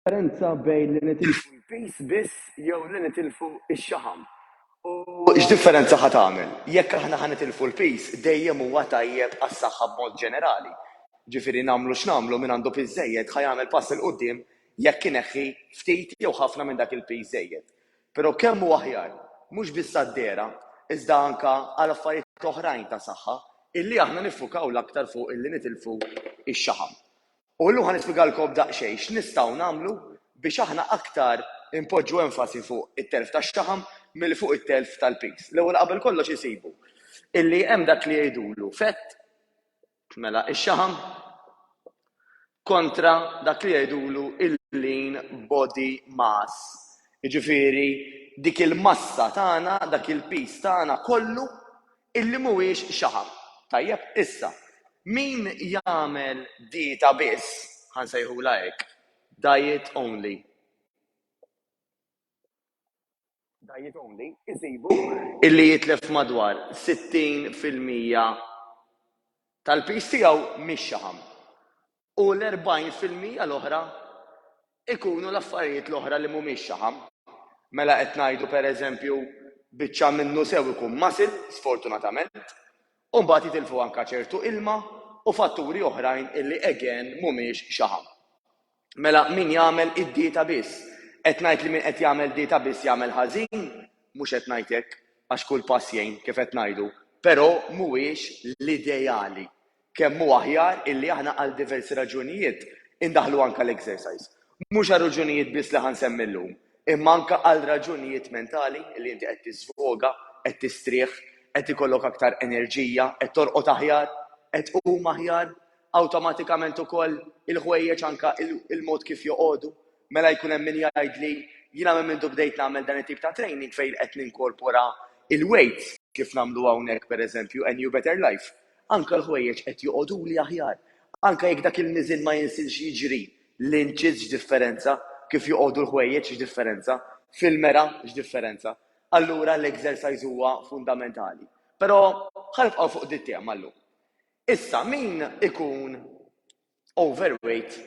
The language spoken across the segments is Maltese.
differenza bejn li nitilfu l-peace biss jew li nitilfu x-xaħam. U x'differenza ħadd tagħmel? Jekk aħna ħanitilfu l-peace dejjem huwa tajjeb għas-saħħa b'mod ġenerali. Ġifieri nagħmlu x'nagħmlu min għandu peace żejjed ħajamel pass il quddiem jekk ineħħi ftit jew ħafna minn dak il-peace żejjed. Però kemm hu aħjar, mhux biss għad-dera, iżda anke għal affarijiet oħrajn ta' saħħa illi aħna niffukaw l-aktar fuq illi nitilfu x-xaħam. U llum ħanispjegalkom daqsxejn x'nistgħu nagħmlu biex aħna aktar impoġġu enfasi fuq it-telf tax-xaħam milli fuq it-telf tal-peace. L-ewwel qabel kollox isibu illi hemm dak li jgħidulu fett mela x-xaħam kontra dak li jgħidulu il-lean body mass. Jiġifieri dik il-massa tagħna, dak il-peace tagħna kollu illi mhuwiex xaħam. Tajjeb, issa, min jagħmel dieta biss, ħansejħula hekk, diet only. Diet only, isibu illi jitlef madwar 60% tal-peace tiegħu mix-xaħam. U l-40% l-oħra ikunu l-affarijiet l-oħra li mhumiex xaħam. Mela qed ngħidu pereżempju biċċa minnu sew ikun muscle, sfortunatament, u mbagħad jitilfu anke ċertu ilma u fatturi oħrajn illi again mhumiex xaħam. Mela min jagħmel id-dieta biss? Qed ngħid li min qed jagħmel dieta biss jagħmel ħażin? Mhux qed ngħid hekk għax kull pass jgħin kif qed ngħidu, però mhuwiex l-ideali. Kemm hu aħjar illi aħna għal diversi raġunijiet indaħlu anke l-exercise. Mhux għal raġunijiet biss li ħansemmi llum, imma anke għal raġunijiet mentali li inti qed tisfoga, qed tistrieħ, qed ikollok aktar enerġija, qed torqod aħjar, qed tqum aħjar, awtomatikament ukoll il-ħwejjeġ anke il-mod kif joqogħdu. Mela jkun hemm min jgħidli jiena minn mindu bdejt nagħmel dan it-tip ta' training fejn qed ninkorpora il-weights kif nagħmlu hawnhekk pereżempju A New Better Life. Anke l-ħwejjeġ qed joqogħduli aħjar. Anke jekk dak il-niżin ma jinsilx jiġri, l-inches x'differenza, kif joqogħdu l-ħwejjeġ x'differenza, fil-mera x'differenza. Allura l-exercise huwa fundamentali. Però ħalbqgħu fuq dit tema llum. Issa min ikun overweight,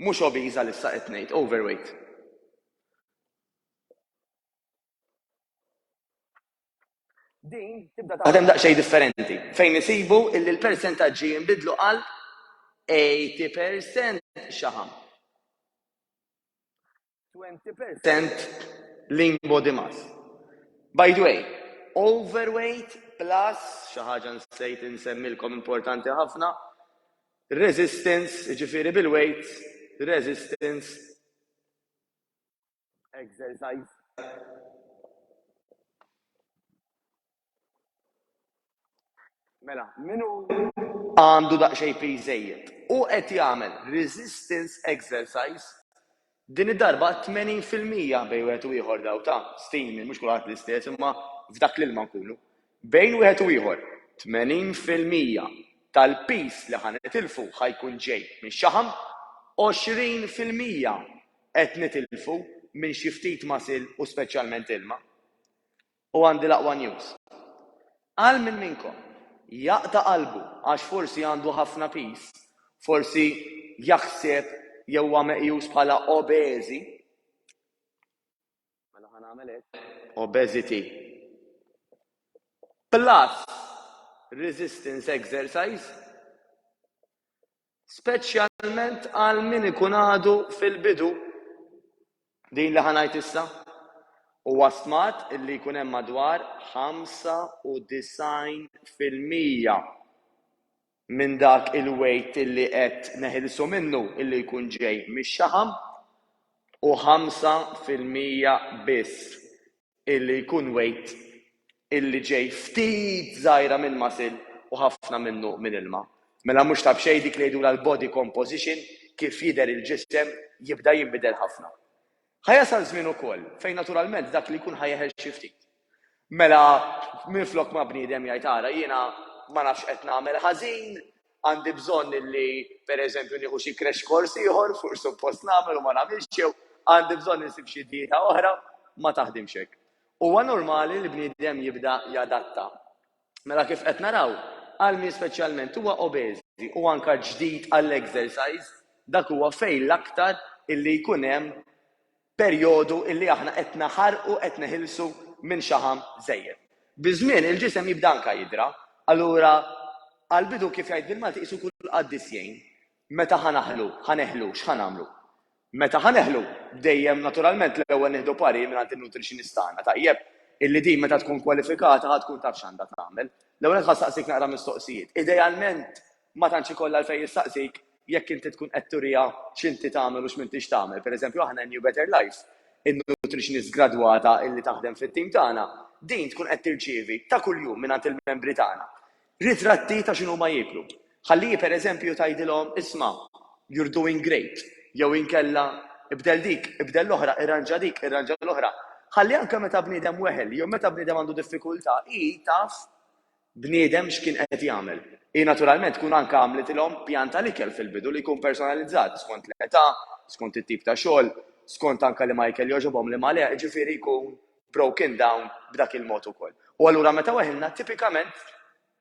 mhux obese għalissa qed ngħid, overweight. Din tibda taħdem daqsxejn differenti. Fejn isibu illi l-persentaġġi jinbidlu għal 80% xaħam. 20% lean body mass. By the way, overweight plus xi ħaġa nsejt insemmilkom importanti ħafna, resistance, ġifieri bil-weight, resistance, exercise. Mela, minu għandu daqsxejn peace żejjed u qed jagħmel resistance exercise din id-darba 80% bejn wieħed u ieħor daw ta' steaming, mhux kulħadd l-istess, imma f'dak l-ilma nkunu. Bejn wieħed u ieħor 80% tal-peace li ħanitilfu ħajkun ġej minn xaħam, 20% qed nitilfu minn xi ftit muscle u speċjalment ilma. U għandi l-aqwa news. Għal minn minnkom jaqta' qalbu għax forsi għandu ħafna peace, forsi jaħseb jew huwa meqjus bħala obesi. Mela ħanagħmel hekk. Obesity. Plus resistance exercise, speċjalment għal min ikun għadu fil-bidu din li ħanajt issa. Huwa stmat illi jkun hemm madwar 95% minn dak il-weight illi qed neħilsu minnu illi jkun ġej mix-xaħam u 5% biss illi jkun weight illi ġej ftit żgħira minn muscle u ħafna minnu minn ilma. Mela mhux tab xejn dik li jgħidula l-body composition kif jidher il-ġisem jibda jinbidel ħafna. Ħajasal żmien ukoll fejn naturalment dak li jkun ħajjeħel xi ftit. Mela minflok ma' bniedem jgħid ara jiena ma nafx qed nagħmel ħażin, għandi bżonn illi pereżempju nieħu xi crash course ieħor fuq suppost nagħmel u ma nagħmilx jew għandi bżonn insib xi dieta oħra ma taħdimx hekk. Huwa normali li bniedem jibda jadatta. Mela kif qed naraw għal min speċjalment huwa obesi u anke ġdid għall-exercise dak huwa fejn l-aktar illi jkun hemm perjodu illi aħna qed naħarqu qed neħilsu minn xaħam żejjed. Biżmien il-ġisem jibda anke jidra, allura għal-bidu kif jgħid bil-Malti qisu kull qaddisjien. Meta ħaneħlu, x'ħanamlu? Meta ħaneħlu, dejjem naturalment l-ewwel nieħdu pari mingħand il-nutritionist tagħna. Tajjeb, illi din meta tkun kwalifikata ħad tkun taf x'għandha tagħmel. L-ewwel qed ħastaqsik naqra mistoqsijiet. Idealment ma tantx ikollha għalfejn jistaqsik jekk inti tkun qed turija x'inti tagħmel u x'mintix tagħmel. Pereżempju aħna New Better Life, in-nutritionist gradwata illi taħdem fit-tim tagħna, din tkun qed tirċievi ta' kuljum mingħand il-membri tagħna ritratti ta' x'inhu ma jieklu. Ħalliji pereżempju tgħidilhom isma' you're doing great, jew inkella ibdel dik, ibdel l-oħra, irranġa dik, irranġa l-oħra. Ħalli anke meta bniedem weħel, jew meta bniedem għandu diffikultà, taf bniedem x'kien qed jagħmel. Naturalment tkun anke għamlitilhom pjan tal-ikel fil-bidu li jkun personalizzat skont l-età, skont it-tip ta' xogħol, skont anke li ma jkel jogħġobhom li ma le, ġifieri jkun broken down b'dak il-mod ukoll. U allura meta weħilna tipikament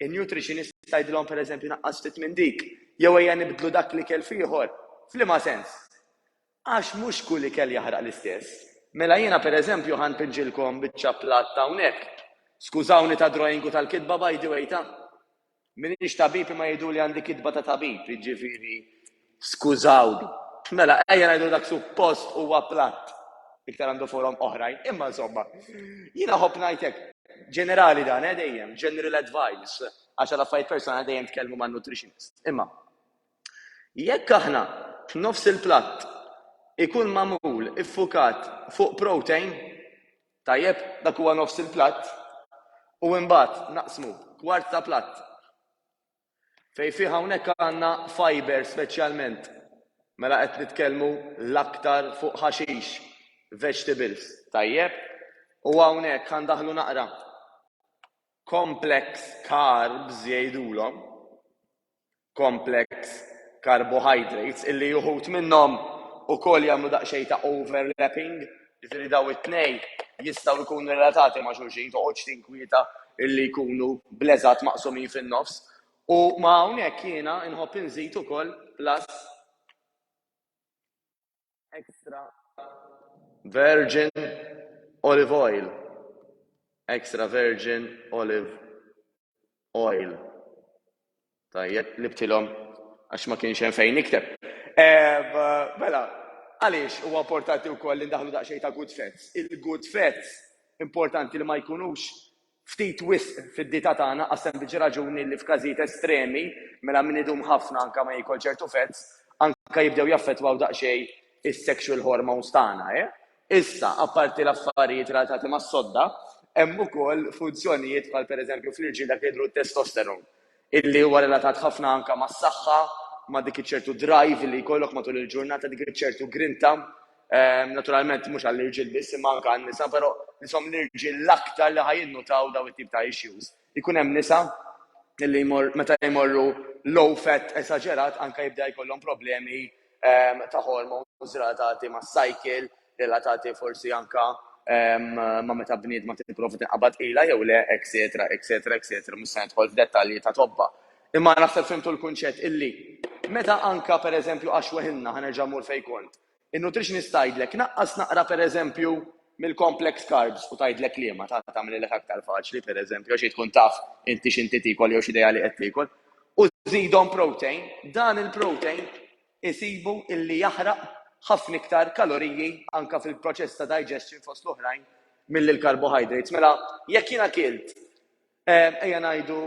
in-nutritionist tgħidilhom pereżempju naqqas ftit minn dik, jew ejja nibdlu dak li kell fieħor. F'liema sens? Għax mhux kull ikel jaħraq l-istess. Mela jiena pereżempju ħanpinġilkom biċċa platt hawnhekk. Skużawni ta' drawingu tal-kitba by the way ta'. Minix tabib ma jgħidu li għandi kitba ta' tabib, jiġifieri skużawni. Mela ejja ngħidu dak suppost huwa platt. Iktar għandu forom oħrajn, imma insomma. Jiena ħobb ngħidlek ġenerali dan, dejjem, general advice, għax l-affarijiet personali dejjem tkellmu ma' nutritionist. Imma, jekk aħna f'nofs il-platt ikun magħmul iffukat fuq protein, tajjeb, dak huwa nofs il-platt, u mbagħad naqsmu kwart ta' platt. Fejn fih hawnhekk għandna fiber speċjalment, mela qed nitkellmu l-aktar fuq ħaxix, vegetables, tajjeb, u hawnhekk ħandaħlu naqra complex carbs jgħidulhom, complex carbohydrates illi juħut minnhom ukoll jagħmlu daqsxejn ta' overlapping, jiġifieri daw it-tnejn jistgħu jkunu relatati ma' xulxin, toqgħodx tinkwieta illi jkunu bleżat maqsumin fin-nofs. U ma' hawnhekk jiena inħobb inżid ukoll plus extra virgin olive oil. Extra virgin olive oil. Tajjeb, libtilhom għax ma kienx hemm fejn nikteb. Mela, għaliex huwa importanti wkoll li ndaħlu daqsxejn ta' good fats. Il-good fats importanti li ma jkunux ftit wisq fid-dieta tagħna qasem biġi raġuni li f'każijiet estremi mela min idum ħafna anke ma jikol ċertu fats anke jibdew jaffettwaw daqsxejn is-sexual hormones tagħna, Issa, apparti l-affarijiet relatati mas-sodda, hemm ukoll funzjonijiet bħal pereżempju fl-irġiel dak jidhru t-testosteron, illi huwa relatat ħafna anke mas-saħħa, ma' dik iċ-ċertu drive li jkollok matul il-ġurnata, dik iċ-ċertu grinta. Naturalment mhux għall-irġiel biss imma anke għan-nisa, però nisom l-irġiel l-aktar li ħajinnutaw daw it-tip ta' issues. Ikun hemm nisa illi meta jmorru low fat esaġerat anke jibda jkollhom problemi ta' hormones relatati mas-cycle, relatati forsi anke ma meta bniedma tipprova tinqabad ilha jew le, etc. Mhux se nidħol f'dettalji ta' tobba. Imma naħseb fimtu l-kunċett illi meta anke pereżempju għax weħilna ħanerġa' mmur fejn kont. In-nutritionist tgħidlek naqqas naqra pereżempju mill-complex carbs u tgħidlek liema ta' tagħmilek aktar faċli pereżempju għax tkun taf inti x'inti tikol jew x'idea li qed tikol. U żidhom protein, dan il-protein isibu illi jaħraq ħafna iktar kaloriji anke fil-proċess ta' digestion fost l-oħrajn mill-carbohydrates. Mela, jekk jiena kilt ejja ngħidu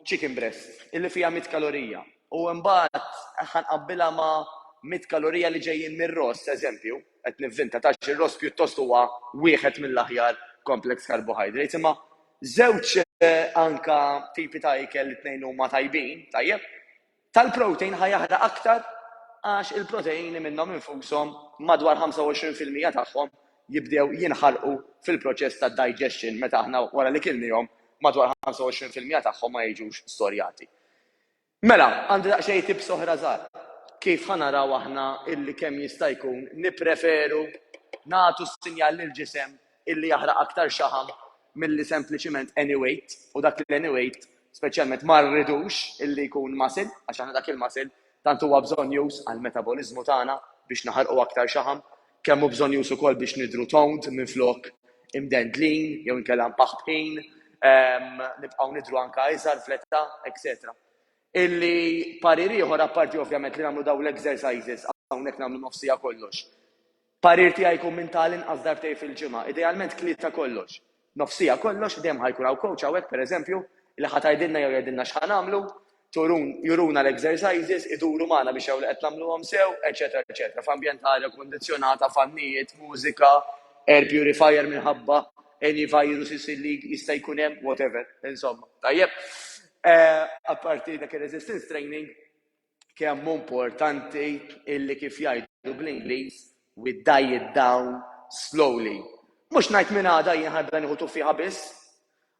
chicken breast illi fiha 100 kalorija u mbagħad ħanqabbilha ma' 100 kalorija li ġejjin mir-rost, eżempju, qed nivvinta tax ir-rost pjuttost huwa wieħed mill-aħjar complex carbohydrates, imma żewġ anke tipi ta' ikel li tnejn huma tajbin, tajjeb, tal-protein ħajaħraq aktar għax il-proteini minnhom infushom madwar 25% tagħhom jibdew jinħarqu fil-proċess ta' digestion meta aħna wara li kilnihom madwar 25% tagħhom ma jiġux storjati. Mela, għandi daqsxejn tips oħra żgħar. Kif ħanaraw aħna illi kemm jista' jkun nippreferu nagħtu sinjal lill-ġisem illi jaħraq aktar xaħam milli sempliċiment any weight u dak l-any weight speċjalment ma rridux illi jkun muscle għax aħna dak il-muscle Tant huwa bżonn jus għall-metabolizmu tagħna biex naħarqu aktar xaħam, kemm hu bżonn jus ukoll biex nidhru toned minflok imdendlin jew inkella mpaħħin, nibqgħu nidhru anke iżgħar fl-età, etc. Illi parir ieħor apparti ovvjament li nagħmlu dawn l-exercises hawnhekk nagħmlu nofsija kollox. Parir tiegħi jkun minn tal inqas darbtej fil-ġimgħa, idealment tlieta kollox. Nofsija kollox, dejjem ħajkun hawn coach hawnhekk pereżempju li ħadd tgħidilna jew jgħidilna x'ħan nagħmlu, juruna l-exercises, iduru magħna biex hawn li qed nagħmluhom sew, eċetera, eċetera. F'ambjent aria kundizzjonata, fannijiet, mużika, air purifier minħabba any viruses li jista' jkun hemm, whatever, insomma. Tajjeb. Apparti dak il-resistance training, kemm importanti illi kif jgħidu bl-Ingliż we diet down slowly. Mhux ngħid minn għada jien ħabda nieħu tuffiħa biss,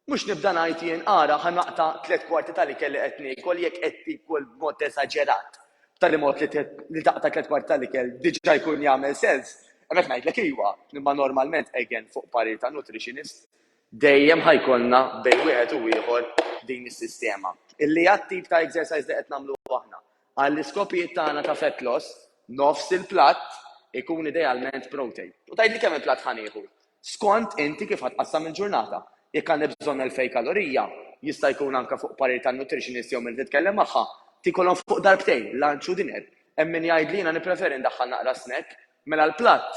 mhux nibda ngħid jien ara ħanaqta 3/4 tal-ikel li qed niekol jekk qed tikol b'mod esaġerat. Tal mod li taqta 3/4 tal-ikel diġà jkun jagħmel sens. Hemmhekk ngħidlek iwa, imma normalment again fuq parir ta' nutritionist dejjem ħajkollna bejn wieħed u ieħor din is-sistema. Illi għat-tip ta' exercise li qed nagħmlu aħna. Għall-iskopijiet tagħna ta' fat loss, nofs il-platt ikun idealment protein. U tgħidli kemm il-platt ħanieħu. Skont inti kif ħatqassam il-ġurnata. Jekk għandek bżonn 2000 kalorija, jista' jkun anke fuq parir tan-nutritionist jew min titkellem magħha, tikolhom fuq darbtejn, lunch u dinner. Hemm min jgħid li jiena nippreferi ndaħħal naqra snack, mela l-platt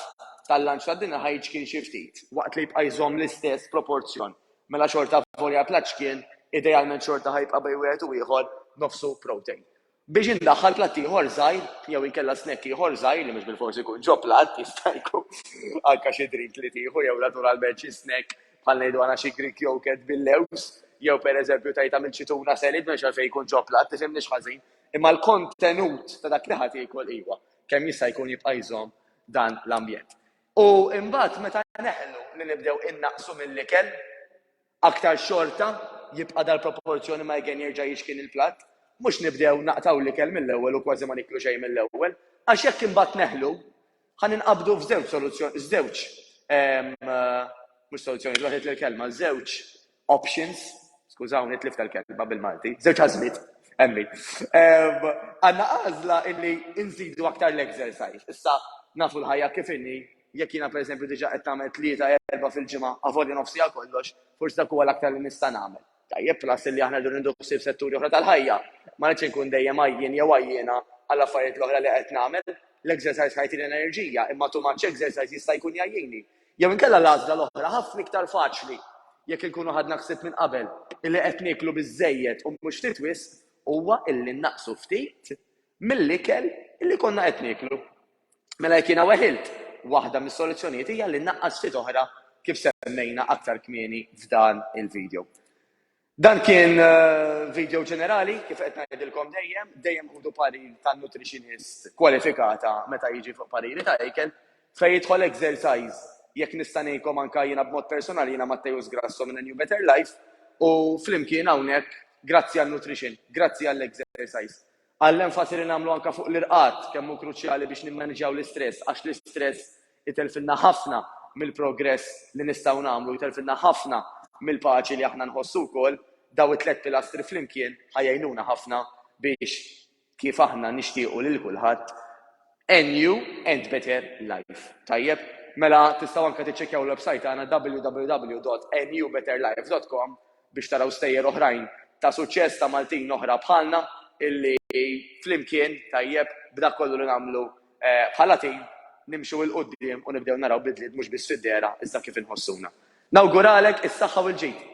tal-lunch tad-dinner ħajġ kien xi ftit, waqt li jibqa' jżomm l-istess proporzjon. Mela xorta volja platt kien, idealment xorta ħajbqa' bejn wieħed u ieħor nofsu protein. Biex indaħħal platt ieħor żgħir, jew inkella snack ieħor żgħir li mhux bil-forsi jkun ġo platt jista' jkun anke xi drink li tieħu jew naturalment xi snack bħal ngħidu għana xi Greek yogurt bil-lews, jew pereżempju tgħid tagħmel xi tuna selid m'hemmx għalfejn jkun ġo platt, tifhimniex ħażin. Imma l-kontenut ta' dak li ħadd jiekol iwa kemm jista' jkun jibqa' jżomm dan l-ambjent. U imbagħad meta neħlu li nibdew innaqsu mill-ikel, aktar xorta jibqa' dal-proporzjoni ma jgen jerġa' jixkien il-platt, mhux nibdew naqtaw l-ikel mill-ewwel u kważi ma niklu xejn mill-ewwel, għax jekk imbagħad neħlu ħan inqabdu f'żewġ soluzzjoni, żewġ mhux soluzzjoni dwaħet l-kelma, żewġ options, skużawni tlift tal-kelma bil-Malti, żewġ ħażmiet, emmi. Għandna għażla illi nżidu aktar l-exercise. Issa nafu l-ħajja kif inni, jekk jiena pereżempju diġà qed tagħmel 3-4 fil-ġimgħa avolja nofsija kollox, forsi dak huwa l-aktar li nista' nagħmel. Tajjeb plus li aħna rridu ninduqsi f'setturi oħra tal-ħajja, ma rridx inkun dejjem għajjien jew għajjiena għall affarijiet l-oħra li qed nagħmel, l-exercise ħajtini enerġija, imma too much exercise jista' jkun jgħajjini. Jew inkella l-għażla l-oħra ħafna iktar faċli jekk inkunu ħadna ħsieb minn qabel illi qed nieklu biżżejjed u mhux ftit wisq huwa illi naqsu ftit mill-ikel illi konna qed nieklu. Mela jekk jiena weħilt, waħda mis-soluzzjonijiet hija li naqqas ftit oħra kif semmejna aktar kmieni f'dan il-video. Dan kien video ġenerali, kif qed ngħidilkom dejjem ħudu parir tan-nutritionist kwalifikata meta jiġi fuq pariri ta' ikel fejn jidħol exercise. Jekk nista' ngħidkom anke jiena b'mod personali jiena Mattejus Grasso minn New Better Life u flimkien hawnhekk grazzi għall-nutrition, grazzi għall-exercise. Għall-enfasi li nagħmlu anke fuq l-irqad kemm hu kruċjali biex nimmaneġġjaw l-istress għax l-istress itelfilna ħafna mill-progress li nistgħu nagħmlu, itelfilna ħafna mill-paċi li aħna nħossu wkoll, daw it-tlet pilastri flimkien ħajjejnuna ħafna biex kif aħna nixtiequ lil kulħadd a new and better life. Tajjeb, mela tistgħu anke tiċċekkjaw l-website tagħna www.anewbetterlife.com biex taraw stejjer oħrajn ta' suċċess ta' Maltin oħra bħalna illi flimkien tajjeb b'dak kollu li nagħmlu bħala tim nimxu l qudiem u nibdew naraw bidliet mhux biss fid-dera iżda kif inħossuna. Nawguralek is-saħħa u l-ġid.